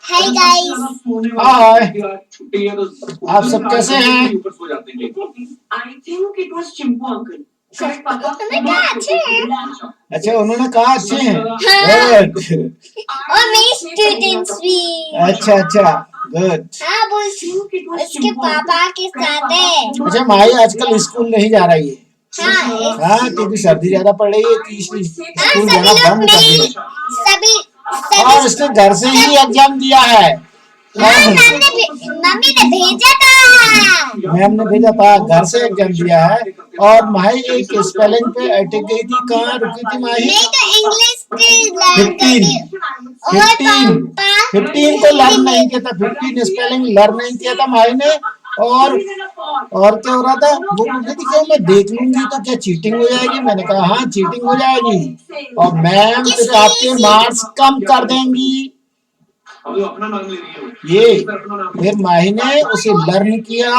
Hi guys. हाय, आप सब कैसे हैं? हमें क्या अच्छे हैं। अच्छा, उन्होंने कहा अच्छे हैं। हाँ। गुड। और मेरी स्टूडेंट्स भी। अच्छा अच्छा, गुड। हाँ, वो उसके पापा के साथ है। अच्छा, माही आजकल स्कूल नहीं जा रही है। हाँ, हाँ, क्योंकि सर्दी ज्यादा पड़ रही है तो इसलिए स्कूल सभी जाना लोग बंद कर नहीं, दिया। सभी और उसने घर से ही एग्जाम दिया है। हाँ, मम्मी ने भेजा था। मैम ने भेजा था, घर से एग्जाम दिया है। और माही एक स्पेलिंग पे अटक गई थी। कहाँ रुकी थी माही? मैं तो इंग्लिश लर्न कर 15 रही हूँ। 15 को लर्न नहीं किया था। 15 स्पेलिंग लर्न नहीं किया था माही ने। और क्या हो रहा था, वो बोल रही थी क्यों मैं देख लूंगी तो क्या चीटिंग हो जाएगी। मैंने कहा हाँ, चीटिंग हो जाएगी और मैम फिर आपके मार्क्स कम कर देंगी। ये फिर माही ने उसे लर्न किया,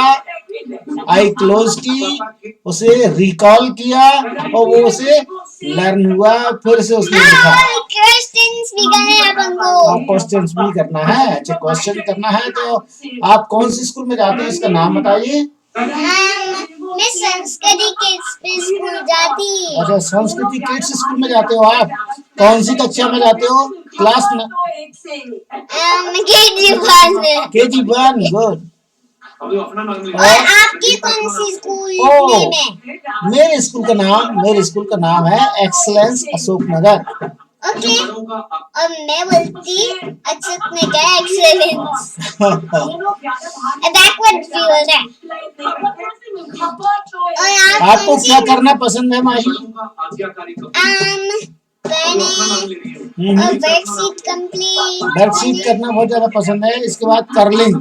आई क्लोज की, उसे रिकॉल किया और वो उसे लर्न हुआ। फिर से उसने लिखा। क्वेश्चंस भी गए अपन को। क्वेश्चंस भी करना है। अच्छा, क्वेश्चन करना है तो आप कौन सी स्कूल में जाते हैं, इसका नाम बताइए। मैं संस्कृति किड्स स्कूल जाती। अच्छा, संस्कृति किड्स स्कूल में जाते हो आप। कौन सी कक्षा में जाते हो? क्लास में? KG1। गुड। और आपकी कौन सी स्कूल में? मेरे स्कूल का नाम है एक्सीलेंस अशोक नगर। ओके। और मैं बोलती अक्षत नगर एक्सीलेंस। बैकवर्ड व्यू है। और आपको क्या करना पसंद है माही? Worksheet complete. वर्कशीट करना बहुत ज्यादा पसंद है। इसके बाद कलरिंग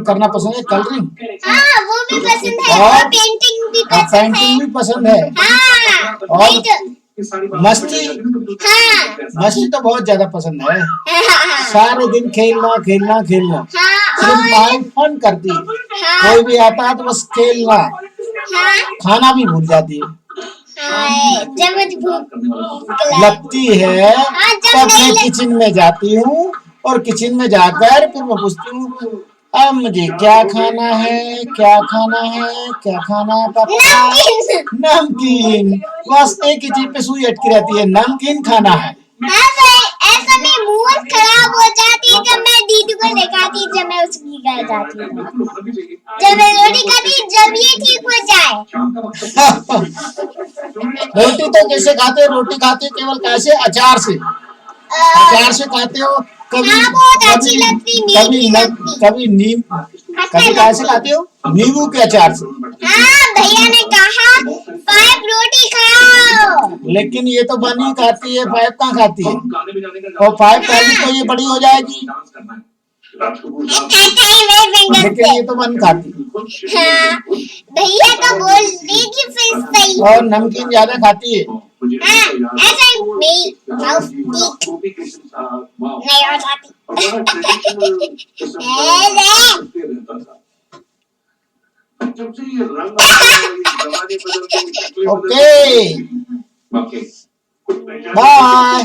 करना पसंद है। कलरिंग, हाँ, वो भी पसंद है। और पेंटिंग भी और पसंद है। पेंटिंग भी पसंद है। हाँ, और मस्ती, हाँ, मस्ती तो बहुत ज्यादा पसंद है। हाँ, सारे दिन खेलना खेलना खेलना। सिर्फ माई फन करती है। हाँ, कोई भी आता है तो बस खेलना, हाँ, खाना भी भूल जाती है। जब मुझे भूख लगती है तब मैं किचन में जाती हूँ और किचन में जाकर फिर मैं पूछती हूँ अब मुझे क्या खाना है, क्या खाना है, क्या खाना है पापा? नमकीन। बस एक ही चीज पे सुई अटकी रहती है, नमकीन खाना है। ऐसा में मूड खराब हो जाती जब मैं दीदी को दिखाती, जब मैं उसकी घर जाती हूँ, जब मैं रोटी खाती जब ये ठीक हो जाए। रोटी तो कैसे खाते हो? रोटी खाते हो केवल कैसे? अचार से। अचार से खाते हो? कभी बहुत अच्छी लगती, मीठी लगती। कभी कैसे खाते हो? नींबू के अचार से। हाँ, भैया ने कहा 5 रोटी खाओ। लेकिन ये तो बनी खाती है, 5 कहाँ खाती है? और 5 खाएगी तो ये बड़ी हो जाएगी। लेकिन ये तो बन खाती है। हाँ, भैया तो बोल देगी फिर सही। और नमकीन ज्यादा खाती है। हाँ, ऐसा ही मेरी माउथ ठीक नहीं हो जाती। Okay, bye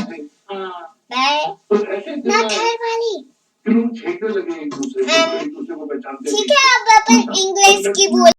bye. ना थर्ड वाली। ठीक है, अब अपन इंग्लिश की बोल